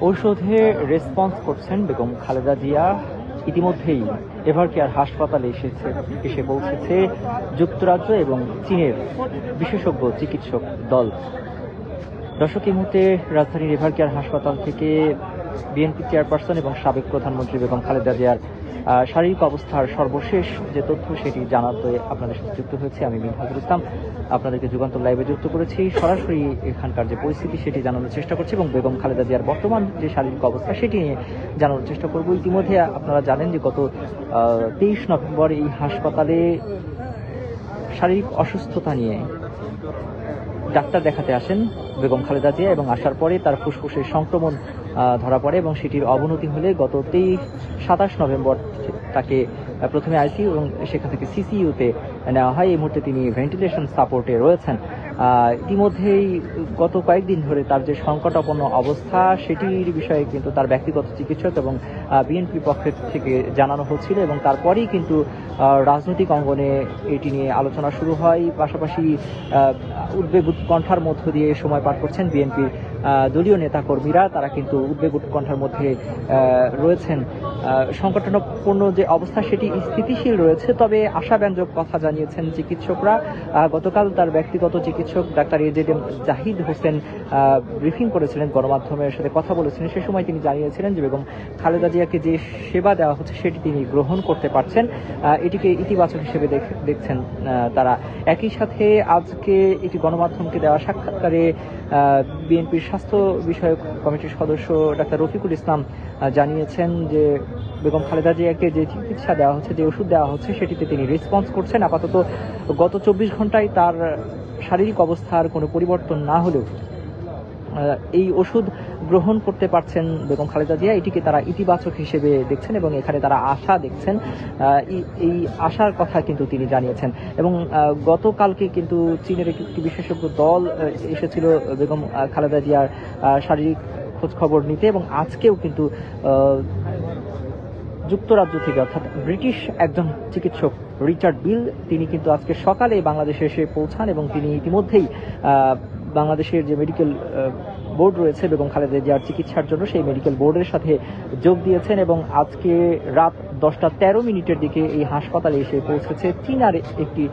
ঔষধে রেসপন্স করছেন বেগম খালেদা জিয়া। ইতিমধ্যেই এভারকেয়ার হাসপাতালে এসে পৌঁছেছে যুক্তরাজ্য এবং চীনের বিশেষজ্ঞ চিকিৎসক দল। দর্শক, এই মুহূর্তে রাজধানীর এভারকেয়ার হাসপাতাল থেকে বিএনপি চেয়ারপারসন এবং সাবেক প্রধানমন্ত্রী বেগম খালেদা জিয়ার শারীরিক অবস্থার সর্বশেষ যে তথ্য সেটি জানাতে আপনাদের সাথে যুক্ত হয়েছে আমি মিনহাজুল ইসলাম। আপনাদেরকে যুগান্তর লাইভে যুক্ত করেছি। সরাসরি এখানকার যে পরিস্থিতি সেটি জানানোর চেষ্টা করছি এবং বেগম খালেদা জিয়ার বর্তমান যে শারীরিক অবস্থা সেটি নিয়ে জানানোর চেষ্টা করব। ইতিমধ্যে আপনারা জানেন যে গত 23 নভেম্বর এই হাসপাতালে শারীরিক অসুস্থতা নিয়ে ডাক্তার দেখাতে আসেন বেগম খালেদা জিয়া এবং আসার পরে তার ফুসফুসের সংক্রমণ ধরা পড়ে এবং সেটির অবনতি হলে গত 27 নভেম্বর তাকে প্রথমে আইসিইউ এবং সেখান থেকে সিসিইউতে নেওয়া হয়। এই মুহূর্তে তিনি ভেন্টিলেশন সাপোর্টে রয়েছেন। ইতিমধ্যেই গত কয়েকদিন ধরে তার যে সংকটাপন্ন অবস্থা সেটির বিষয়ে কিন্তু তার ব্যক্তিগত চিকিৎসক এবং বিএনপি পক্ষের থেকে জানানো হচ্ছিল এবং তারপরেই কিন্তু রাজনৈতিক অঙ্গনে এটি নিয়ে আলোচনা শুরু হয়। পাশাপাশি উদ্বেগ উৎকণ্ঠার মধ্য দিয়ে সময় পার করছেন বিএনপির দলীয় নেতাকর্মীরা। তারা কিন্তু উদ্বেগ উৎকণ্ঠার মধ্যে রয়েছেন। সংকটাপন্ন যে অবস্থা সেটি স্থিতিশীল রয়েছে, তবে আশাব্যঞ্জক কথা জানিয়েছেন চিকিৎসকরা। গতকাল তার ব্যক্তিগত চিকিৎসক doctor AZM Zahid Hossain briefing করেছিলেন, গণমাধ্যমের সাথে কথা বলেছিলেন। সে সময় তিনি জানিয়েছিলেন যে বেগম খালেদা জিয়াকে যে সেবা দেওয়া হচ্ছে সেটি তিনি গ্রহণ করতে পারছেন, এটিকে ইতিবাচক হিসেবে দেখছেন তারা। একই সাথে আজকে এটি গণমাধ্যমকে দেওয়া সাক্ষাৎকারে বিএনপির স্বাস্থ্য বিষয়ক কমিটির সদস্য ডাক্তার রফিকুল ইসলাম জানিয়েছেন যে বেগম খালেদা জিয়াকে যে চিকিৎসা দেওয়া হচ্ছে, যে ওষুধ দেওয়া হচ্ছে সেটিতে তিনি রেসপন্স করছেন। আপাতত গত 24 ঘন্টায় তার শারীরিক অবস্থার কোনো পরিবর্তন না হলেও এই ওষুধ গ্রহণ করতে পারছেন বেগম খালেদা জিয়া, এটিকে তারা ইতিবাচক হিসেবে দেখছেন এবং এখানে তারা আশা দেখছেন। এই আশার কথা কিন্তু তিনি জানিয়েছেন। এবং গতকালকে কিন্তু চীনের একটি বিশেষজ্ঞ দল এসেছিল বেগম খালেদা জিয়ার শারীরিক খোঁজ খবর নিতে এবং আজকেও কিন্তু যুক্তরাজ্য থেকে অর্থাৎ ব্রিটিশ একজন চিকিৎসক রিচার্ড বিল তিনি কিন্তু আজকে সকালে বাংলাদেশে এসে পৌঁছান এবং তিনি ইতিমধ্যেই বাংলাদেশের যে মেডিকেল বোর্ড রয়েছে বেগম খালেদা জিয়ার চিকিৎসার জন্য সেই মেডিকেল বোর্ডের সাথে যোগ দিয়েছেন এবং আজকে রাত 10:13 দিকে এই হাসপাতালে এসে পৌঁছেছে চীনের একটি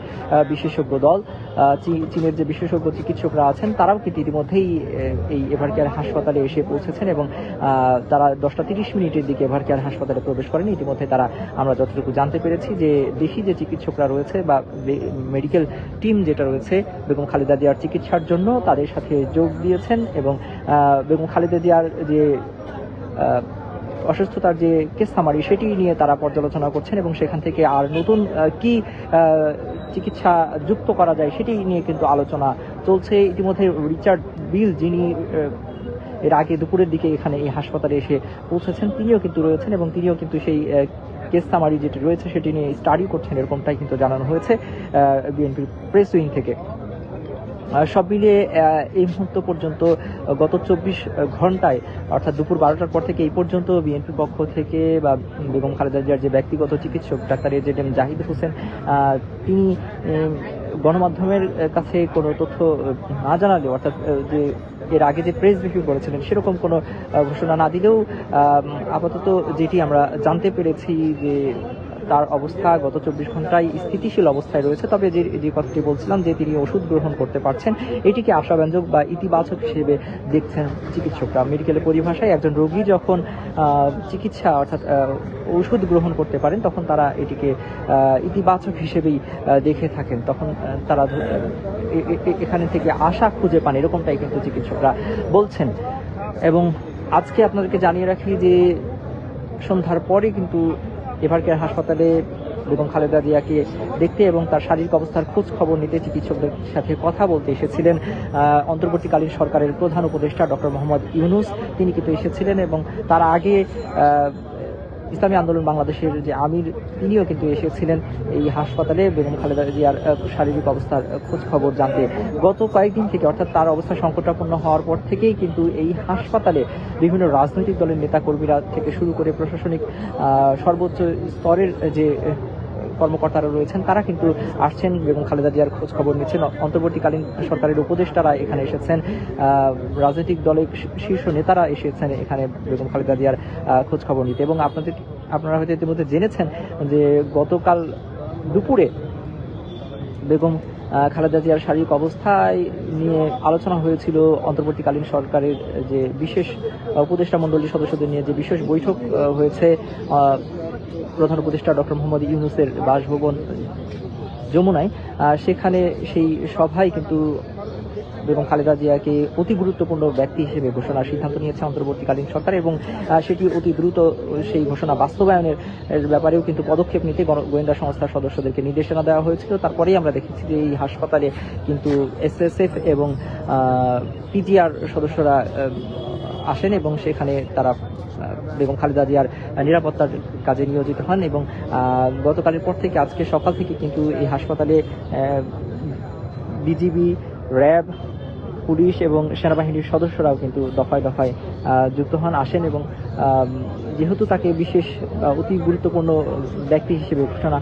বিশেষজ্ঞ দল। চীনের যে বিশেষজ্ঞ চিকিৎসকরা আছেন তারাও কিন্তু ইতিমধ্যেই এই এভারকেয়ার হাসপাতালে এসে পৌঁছেছেন এবং তারা 10:30 দিকে এভারকেয়ার হাসপাতালে প্রবেশ করেন। ইতিমধ্যে তারা, আমরা যতটুকু জানতে পেরেছি, যে দেশি যে চিকিৎসকরা রয়েছে বা মেডিকেল টিম যেটা রয়েছে বেগম খালেদা জিয়ার চিকিৎসার জন্য তাদের সাথে যোগ দিয়েছেন এবং বেগম খালেদা জিয়ার যে অসুস্থতার যে কেস সামারি সেটি নিয়ে তারা পর্যালোচনা করছেন এবং সেখান থেকে আর নতুন কি চিকিৎসা যুক্ত করা যায় সেটি নিয়ে কিন্তু আলোচনা চলছে। ইতিমধ্যে রিচার্ড বিল, যিনি এর আগে দুপুরের দিকে এখানে এই হাসপাতালে এসে পৌঁছেছেন, তিনিও কিন্তু রয়েছেন এবং তিনিও কিন্তু সেই কেস সামারি যেটি রয়েছে সেটি নিয়ে স্টাডি করছেন, এরকমটাই কিন্তু জানানো হয়েছে বিএনপির প্রেস উইং থেকে। সব মিলিয়ে এই মুহূর্ত পর্যন্ত গত 24 ঘন্টায় অর্থাৎ দুপুর 12টার পর থেকে এই পর্যন্ত বিএনপির পক্ষ থেকে বা বেগম খালেদা জিয়ার যে ব্যক্তিগত চিকিৎসক ডাক্তার এজেডএম জাহিদ হোসেন তিনি গণমাধ্যমের কাছে কোনো তথ্য না জানালেও, অর্থাৎ যে এর আগে যে প্রেস ব্রিফিং করেছিলেন সেরকম কোনো ঘোষণা না দিলেও আপাতত যেটি আমরা জানতে পেরেছি যে তার অবস্থা গত 24 ঘন্টায় স্থিতিশীল অবস্থায় রয়েছে। তবে যে কথাটি বলছিলাম যে তিনি ওষুধ গ্রহণ করতে পারছেন, এটিকে আশাব্যঞ্জক বা ইতিবাচক হিসেবে দেখছেন চিকিৎসকরা। মেডিকেলের পরিভাষায় একজন রোগী যখন চিকিৎসা অর্থাৎ ওষুধ গ্রহণ করতে পারেন তখন তারা এটিকে ইতিবাচক হিসেবেই দেখে থাকেন, তখন তারা এখানে থেকে আশা খুঁজে পান, এরকমটাই কিন্তু চিকিৎসকরা বলছেন। এবং আজকে আপনাদেরকে জানিয়ে রাখি যে সন্ধ্যার পরে কিন্তু এভারকেয়ার হাসপাতালে বেগম খালেদা জিয়াকে দেখতে এবং তার শারীরিক অবস্থার খোঁজ খবর নিতে চিকিৎসকদের সাথে কথা বলতে এসেছিলেন অন্তর্বর্তীকালীন সরকারের প্রধান উপদেষ্টা ডক্টর মোহাম্মদ ইউনূস। তিনি কিন্তু এসেছিলেন এবং তার আগে ইসলামী আন্দোলন বাংলাদেশের যে আমির তিনিও কিন্তু এসেছিলেন এই হাসপাতালে বেগম খালেদা জিয়ার শারীরিক অবস্থার খোঁজ খবর জানতে। গত কয়েকদিন থেকে অর্থাৎ তার অবস্থা সংকটাপন্ন হওয়ার পর থেকেই কিন্তু এই হাসপাতালে বিভিন্ন রাজনৈতিক দলের নেতাকর্মীরা থেকে শুরু করে প্রশাসনিক সর্বোচ্চ স্তরের যে কর্মকর্তারা রয়েছেন তারা কিন্তু আসছেন বেগম খালেদা জিয়ার খোঁজ খবর নিচ্ছেন। অন্তর্বর্তীকালীন সরকারের উপদেষ্টারা এখানে এসেছেন, রাজনৈতিক দলের শীর্ষ নেতারা এসেছেন এখানে বেগম খালেদা জিয়ার খোঁজ খবর নিতে। এবং আপনারা হয়তো ইতিমধ্যে জেনেছেন যে গতকাল দুপুরে বেগম খালেদা জিয়ার শারীরিক অবস্থায় নিয়ে আলোচনা হয়েছিল। অন্তর্বর্তীকালীন সরকারের যে বিশেষ উপদেষ্টা মণ্ডলীর সদস্যদের নিয়ে যে বিশেষ বৈঠক হয়েছে প্রধান উপদেষ্টা ডক্টর মোহাম্মদ ইউনূসের বাসভবন যমুনায়, সেখানে সেই সভায় কিন্তু বেগম খালেদা জিয়াকে অতি গুরুত্বপূর্ণ ব্যক্তি হিসেবে ঘোষণার সিদ্ধান্ত নিয়েছে অন্তর্বর্তীকালীন সরকার, এবং সেটি অতি দ্রুত সেই ঘোষণা বাস্তবায়নের ব্যাপারেও কিন্তু পদক্ষেপ নিতে গোয়েন্দা সংস্থার সদস্যদেরকে নির্দেশনা দেওয়া হয়েছিল। তারপরেই আমরা দেখেছি যে এই হাসপাতালে কিন্তু SSF এবং PGR সদস্যরা আসেন এবং সেখানে তারা বেগম খালেদা জিয়ার নিরাপত্তার কাজে নিয়োজিত হন। এবং গতকালের পর থেকে আজকে সকাল থেকে কিন্তু এই হাসপাতালে বিজিবি, র্যাব, পুলিশ এবং সেনাবাহিনীর সদস্যরাও কিন্তু দফায় দফায় যুক্ত হন, আসেন। এবং যেহেতু তাকে বিশেষ অতি গুরুত্বপূর্ণ ব্যক্তি হিসেবে ঘোষণা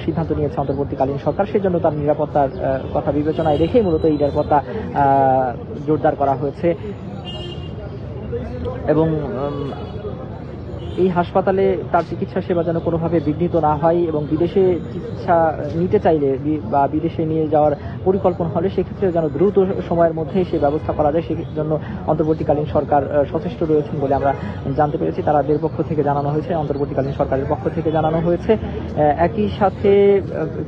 সিদ্ধান্ত নিয়েছে অন্তর্বর্তীকালীন সরকার, সেজন্য তার নিরাপত্তার কথা বিবেচনায় রেখে মূলত এই নিরাপত্তা জোরদার করা হয়েছে। এবং এই হাসপাতালে তার চিকিৎসা সেবা যেন কোনোভাবে বিঘ্নিত না হয়, এবং বিদেশে চিকিৎসা নিতে চাইলে বা বিদেশে নিয়ে যাওয়ার পরিকল্পনা হলে সেক্ষেত্রে যেন দ্রুত সময়ের মধ্যে সে ব্যবস্থা করা যায়, সেজন্য অন্তর্বর্তীকালীন সরকার সচেষ্ট রয়েছেন বলে আমরা জানতে পেরেছি। তাদের পক্ষ থেকে জানানো হয়েছে, অন্তর্বর্তীকালীন সরকারের পক্ষ থেকে জানানো হয়েছে। একই সাথে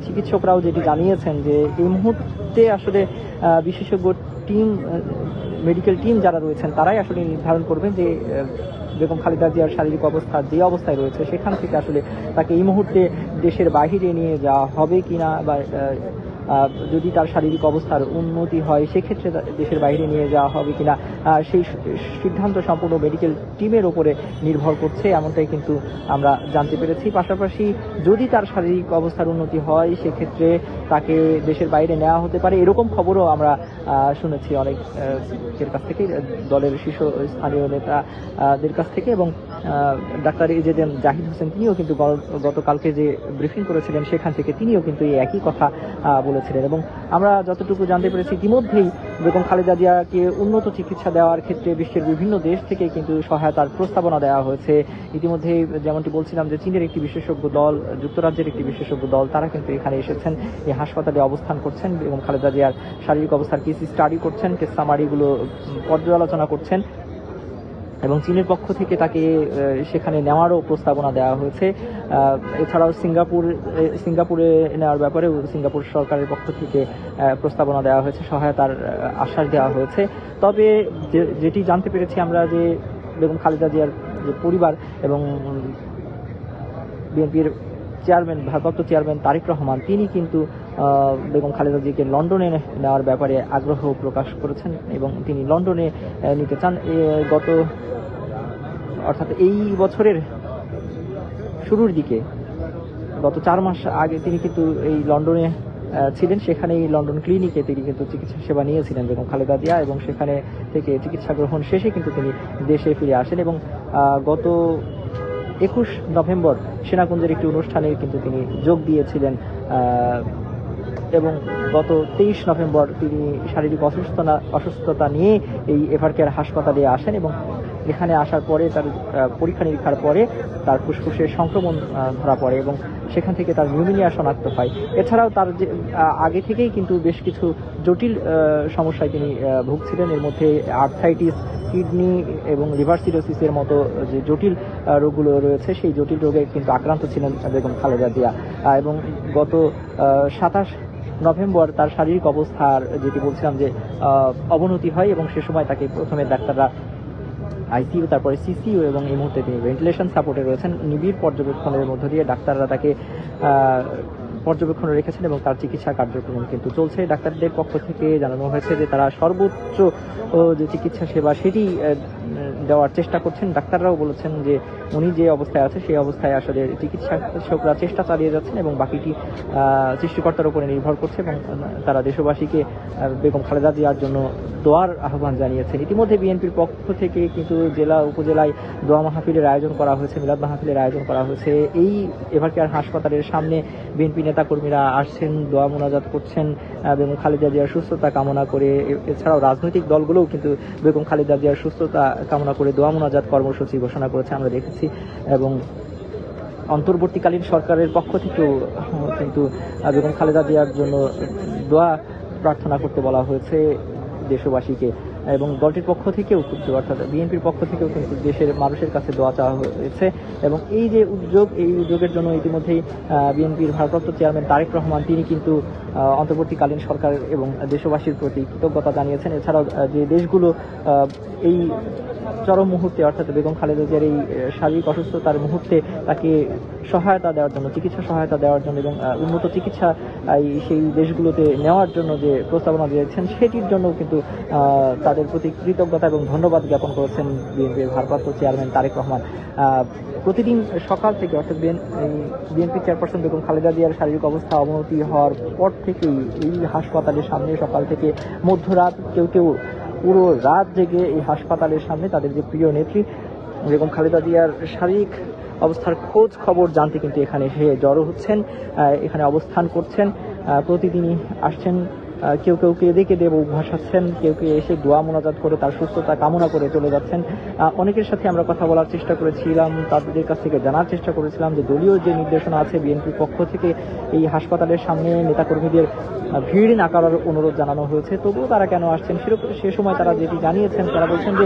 চিকিৎসকরাও যেটি জানিয়েছেন যে এই মুহূর্তে আসলে বিশেষজ্ঞ টিম, মেডিকেল টিম যারা রয়েছেন তারাই আসলে নির্ধারণ করবেন যে বেগম খালেদা জিয়ার শারীরিক অবস্থা যে অবস্থায় রয়েছে সেখান থেকে আসলে তাকে এই মুহূর্তে দেশের বাইরে নিয়ে যাওয়া হবে কিনা, বা যদি তার শারীরিক অবস্থার উন্নতি হয় সেক্ষেত্রে দেশের বাইরে নিয়ে যাওয়া হবে কিনা, সেই সিদ্ধান্ত সম্পূর্ণ মেডিকেল টিমের ওপরে নির্ভর করছে, এমনটাই কিন্তু আমরা জানতে পেরেছি। পাশাপাশি যদি তার শারীরিক অবস্থার উন্নতি হয় সেক্ষেত্রে তাকে দেশের বাইরে নেওয়া হতে পারে, এরকম খবরও আমরা শুনেছি অনেকের কাছ থেকে, দলের শীর্ষ স্থানীয় নেতাদের কাছ থেকে। এবং ডাক্তার এজেএম জাহিদ হোসেন তিনিও কিন্তু গতকালকে যে ব্রিফিং করেছিলেন সেখান থেকে তিনিও কিন্তু এই একই কথা বলেছিলেন। এবং আমরা যতটুকু জানতে পেরেছি ইতিমধ্যেই বেগম খালেদা জিয়াকে উন্নত চিকিৎসা দেওয়ার ক্ষেত্রে বিশ্বের বিভিন্ন দেশ থেকে কিন্তু সহায়তার প্রস্তাবনা দেওয়া হয়েছে। ইতিমধ্যেই যেমনটি বলছিলাম যে চীনের একটি বিশেষজ্ঞ দল, যুক্তরাজ্যের একটি বিশেষজ্ঞ দল, তারা কিন্তু এখানে এসেছেন, এই হাসপাতালে অবস্থান করছেন, বেগম খালেদা জিয়ার শারীরিক অবস্থার কেস স্টাডি করছেন, কেস সামারিগুলো পর্যালোচনা করছেন। এবং চীনের পক্ষ থেকে তাকে সেখানে নেওয়ারও প্রস্তাবনা দেওয়া হয়েছে। এছাড়াও সিঙ্গাপুরে নেওয়ার ব্যাপারেও সিঙ্গাপুর সরকারের পক্ষ থেকে প্রস্তাবনা দেওয়া হয়েছে, সহায়তার আশ্বাস দেওয়া হয়েছে। তবে যেটি জানতে পেরেছি আমরা যে বেগম খালেদা জিয়ার যে পরিবার এবং বিএনপির চেয়ারম্যান, ভারপ্রাপ্ত চেয়ারম্যান তারেক রহমান, তিনি কিন্তু বেগম খালেদা জিয়াকে লন্ডনে নেওয়ার ব্যাপারে আগ্রহ প্রকাশ করেছেন এবং তিনি লন্ডনে নিতে চান। অর্থাৎ এই বছরের শুরুর দিকে, গত 4 মাস আগে তিনি কিন্তু এই লন্ডনে ছিলেন, সেখানে এই লন্ডন ক্লিনিকে তিনি কিন্তু চিকিৎসা সেবা নিয়েছিলেন বেগম খালেদা জিয়া, এবং সেখানে থেকে চিকিৎসা গ্রহণ শেষে কিন্তু তিনি দেশে ফিরে আসেন। এবং গত 21 নভেম্বর সেনাকুঞ্জের একটি অনুষ্ঠানে কিন্তু তিনি যোগ দিয়েছিলেন, এবং গত 23 নভেম্বর তিনি শারীরিক অসুস্থতা নিয়ে এই এভারকেয়ার হাসপাতালে আসেন। এবং এখানে আসার পরে তার পরীক্ষা নিরীক্ষার পরে তার ফুসফুসে সংক্রমণ ধরা পড়ে এবং সেখান থেকে তার নিউমোনিয়া শনাক্ত হয়। এছাড়াও তার যে আগে থেকেই কিন্তু বেশ কিছু জটিল সমস্যায় তিনি ভুগছিলেন, এর মধ্যে আর্থ্রাইটিস, কিডনি এবং লিভার সিরোসিসের মতো যে জটিল রোগগুলো রয়েছে সেই জটিল রোগে কিন্তু আক্রান্ত ছিলেন বেগম খালেদা জিয়া। এবং গত 27 নভেম্বর তার শারীরিক অবস্থার যেটি বলছিলাম যে অবনতি হয়, এবং সে সময় তাকে প্রথমে ডাক্তাররা আইসিইউ, তারপরে সিসিইউ, এবং এই মুহূর্তে তিনি ভেন্টিলেশন সাপোর্টে রয়েছেন। নিবিড় পর্যবেক্ষণের মধ্য দিয়ে ডাক্তাররা তাকে পর্যবেক্ষণে রেখেছেন এবং তার চিকিৎসা কার্যক্রম কিন্তু চলছে। ডাক্তারদের পক্ষ থেকে জানানো হয়েছে যে তারা সর্বোচ্চ যে চিকিৎসা সেবা সেটি দেওয়ার চেষ্টা করছেন। ডাক্তাররাও বলেছেন যে উনি যে অবস্থায় আছে সেই অবস্থায় আসলে চিকিৎসকরা চেষ্টা চালিয়ে যাচ্ছেন এবং বাকিটি সৃষ্টিকর্তার উপরে নির্ভর করছে এবং তারা দেশবাসীকে বেগম খালেদা জিয়ার জন্য দোয়ার আহ্বান জানিয়েছেন। ইতিমধ্যে বিএনপির পক্ষ থেকে কিন্তু জেলা উপজেলায় দোয়া মাহফিলের আয়োজন করা হয়েছে, মিলাদ মাহফিলের আয়োজন করা হয়েছে। এই এভারকেয়ার হাসপাতালের সামনে বিএনপি নেতাকর্মীরা আসছেন, দোয়া মোনাজাত করছেন বেগম খালেদা জিয়ার সুস্থতা কামনা করে। এছাড়াও রাজনৈতিক দলগুলোও কিন্তু বেগম খালেদা জিয়ার সুস্থতা কামনা করে দোয়া মোনাজাত কর্মসূচি ঘোষণা করেছে, আমরা দেখেছি। এবং অন্তর্বর্তীকালীন সরকারের পক্ষ থেকেও কিন্তু বেগম খালেদা জিয়ার জন্য দোয়া প্রার্থনা করতে বলা হয়েছে দেশবাসীকে এবং দলটির পক্ষ থেকেও কিন্তু অর্থাৎ বিএনপির পক্ষ থেকেও কিন্তু দেশের মানুষের কাছে দোয়া চাওয়া হয়েছে। এবং এই যে উদ্যোগ, এই উদ্যোগের জন্য ইতিমধ্যেই বিএনপির ভারপ্রাপ্ত চেয়ারম্যান তারেক রহমান তিনি কিন্তু অন্তর্বর্তীকালীন সরকার এবং দেশবাসীর প্রতি কৃতজ্ঞতা জানিয়েছেন। এছাড়াও যে দেশগুলো এই চরম মুহূর্তে অর্থাৎ বেগম খালেদা জিয়ার এই শারীরিক অসুস্থতার মুহূর্তে তাকে সহায়তা দেওয়ার জন্য, চিকিৎসা সহায়তা দেওয়ার জন্য এবং উন্নত চিকিৎসা সেই দেশগুলোতে নেওয়ার জন্য যে প্রস্তাবনা দিয়েছেন সেটির জন্য কিন্তু তাদের প্রতি কৃতজ্ঞতা এবং ধন্যবাদ জ্ঞাপন করেছেন বিএনপির ভারপ্রাপ্ত চেয়ারম্যান তারেক রহমান। প্রতিদিন সকাল থেকে অর্থাৎ বিএনপি চেয়ারপারসন বেগম খালেদা জিয়ার শারীরিক অবস্থা অবনতি হওয়ার পর থেকেই এই হাসপাতালের সামনে সকাল থেকে মধ্যরাত কেউ কেউ পুরো রাত জেগে এই হাসপাতালের সামনে তাদের যে প্রিয় নেত্রী বেগম খালেদা জিয়ার শারীরিক অবস্থার খোঁজ খবর জানতে কিন্তু এখানে এসে জড়ো হচ্ছেন, এখানে অবস্থান করছেন। প্রতিদিনই আসছেন, কেউ কেউ কেঁদে কেঁদে বুক ভাসাচ্ছেন, কেউ কেউ এসে দোয়া মোনাজাত করে তার সুস্থতা কামনা করে চলে যাচ্ছেন। অনেকের সাথে আমরা কথা বলার চেষ্টা করেছিলাম, তাদের কাছ থেকে জানার চেষ্টা করেছিলাম যে দলীয় যে নির্দেশনা আছে বিএনপির পক্ষ থেকে এই হাসপাতালের সামনে নেতাকর্মীদের ভিড় না করার অনুরোধ জানানো হয়েছে, তবুও তারা কেন আসছেন সে সময় তারা যেটি জানিয়েছেন, তারা বলছেন যে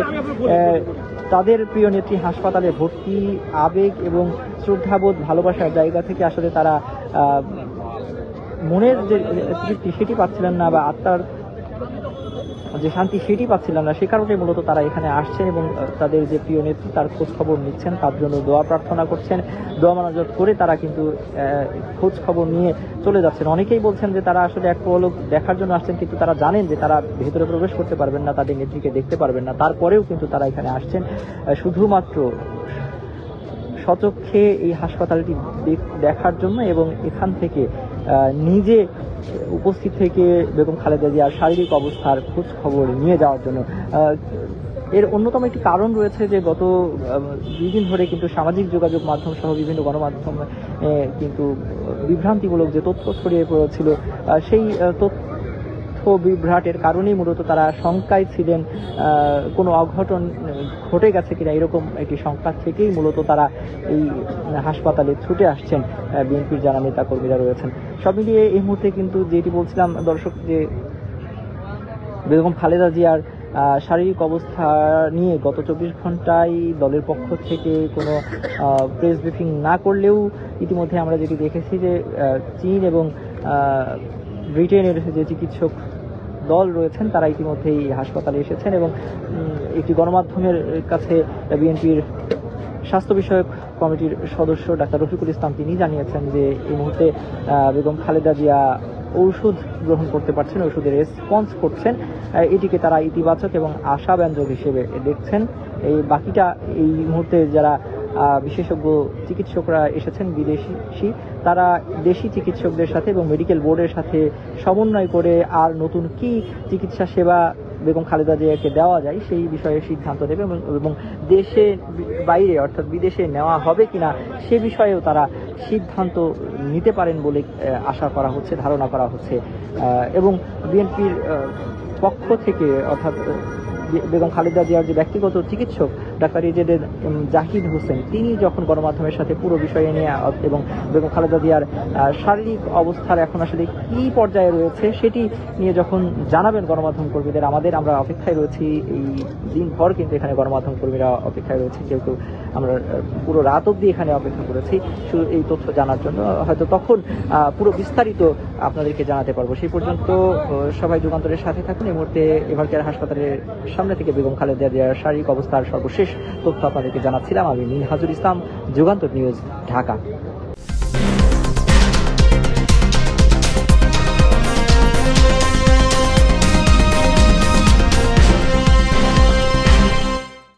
তাদের প্রিয় নেত্রী হাসপাতালে ভর্তি আবেগ এবং শ্রদ্ধাবোধ ভালোবাসার জায়গা থেকে আসলে তারা মনের যে তৃপ্তি সেটি পাচ্ছিলেন না বা আত্মার যে শান্তি সেটি পাচ্ছিলেন না, সে কারণে মূলত তারা এখানে আসছেন এবং তাদের যে প্রিয় নেত্রী তার খোঁজ খবর নিচ্ছেন, তার জন্য দোয়া প্রার্থনা করছেন। দোয়া মোনাজাত করে তারা কিন্তু খোঁজ খবর নিয়ে চলে যাচ্ছেন। অনেকেই বলছেন যে তারা আসলে এক পলক দেখার জন্য আসছেন, কিন্তু তারা জানেন যে তারা ভেতরে প্রবেশ করতে পারবেন না, তাদের নেত্রীকে দেখতে পারবেন না। তারপরেও কিন্তু তারা এখানে আসছেন শুধুমাত্র স্বচক্ষে এই হাসপাতালটি দেখার জন্য এবং এখান থেকে নিজে উপস্থিত থেকে বেগম খালেদা জিয়ার শারীরিক অবস্থার খোঁজ খবর নিয়ে যাওয়ার জন্য। এর অন্যতম একটি কারণ রয়েছে যে গত 2 দিন ধরে কিন্তু সামাজিক যোগাযোগ মাধ্যম সহ বিভিন্ন গণমাধ্যম কিন্তু বিভ্রান্তিমূলক যে তথ্য ছড়িয়ে পড়েছিল, সেই তথ্য বিভ্রাটের কারণেই মূলত তারা শঙ্কায় ছিলেন কোনো অঘটন ঘটে গেছে কিনা, এরকম একটি শঙ্কা থেকেই মূলত তারা এই হাসপাতালে ছুটে আসছেন বিএনপির যারা নেতা কর্মীরা রয়েছেন। সব মিলিয়ে এই মুহূর্তে কিন্তু যেটি বলছিলাম দর্শক, যে বেগম খালেদা জিয়ার শারীরিক অবস্থা নিয়ে গত 24 ঘন্টায় দলের পক্ষ থেকে কোনো প্রেস ব্রিফিং না করলেও ইতিমধ্যে আমরা যেটি দেখেছি যে চীন এবং ব্রিটেনের যে চিকিৎসক দল রয়েছেন তারা ইতিমধ্যেই হাসপাতালে এসেছেন এবং একটি গণমাধ্যমের কাছে বিএনপির স্বাস্থ্য বিষয়ক কমিটির সদস্য ডাক্তার রফিকুল ইসলাম তিনি জানিয়েছেন যে এই মুহূর্তে বেগম খালেদা জিয়া ঔষধ গ্রহণ করতে পারছেন, ওষুধের রেসপন্স করছেন, এটিকে তারা ইতিবাচক এবং আশাব্যঞ্জক হিসেবে দেখছেন। এই বাকিটা এই মুহূর্তে যারা বিশেষজ্ঞ চিকিৎসকরা এসেছেন বিদেশি, তারা দেশি চিকিৎসকদের সাথে এবং মেডিকেল বোর্ডের সাথে সমন্বয় করে আর নতুন কি চিকিৎসা সেবা বেগম খালেদা জিয়াকে দেওয়া যায় সেই বিষয়ে সিদ্ধান্ত নেবে এবং দেশে বাইরে অর্থাৎ বিদেশে নেওয়া হবে কিনা সে বিষয়েও তারা সিদ্ধান্ত নিতে পারেন বলে আশা করা হচ্ছে, ধারণা করা হচ্ছে। এবং বিএনপির পক্ষ থেকে অর্থাৎ বেগম খালেদা জিয়ার যে ব্যক্তিগত চিকিৎসক ডাক্তার এজেড জাহিদ হোসেন তিনি যখন গণমাধ্যমের সাথে পুরো বিষয়ে নিয়ে এবং বেগম খালেদা জিয়ার শারীরিক অবস্থার এখন আসলে কি পর্যায়ে রয়েছে সেটি নিয়ে যখন জানাবেন গণমাধ্যম কর্মীদের, আমরা অপেক্ষায় রয়েছি। এই দিনভর কিন্তু এখানে গণমাধ্যম কর্মীরা অপেক্ষায় রয়েছে, কেউ কেউ আমরা পুরো রাত অবধি এখানে অপেক্ষা করেছি শুধু এই তথ্য জানার জন্য। হয়তো তখন পুরো বিস্তারিত আপনাদেরকে জানাতে পারবো। সেই পর্যন্ত সবাই যুগান্তরের সাথে থাকুন। এই মুহূর্তে এভারকেয়ার হাসপাতালের সামনে থেকে বেগম খালেদা জিয়ার শারীরিক অবস্থার সর্বশেষ তথ্য আপনাদেরকে জানাচ্ছিলাম আমি মিনহাজুল ইসলাম, যুগান্তর নিউজ, ঢাকা।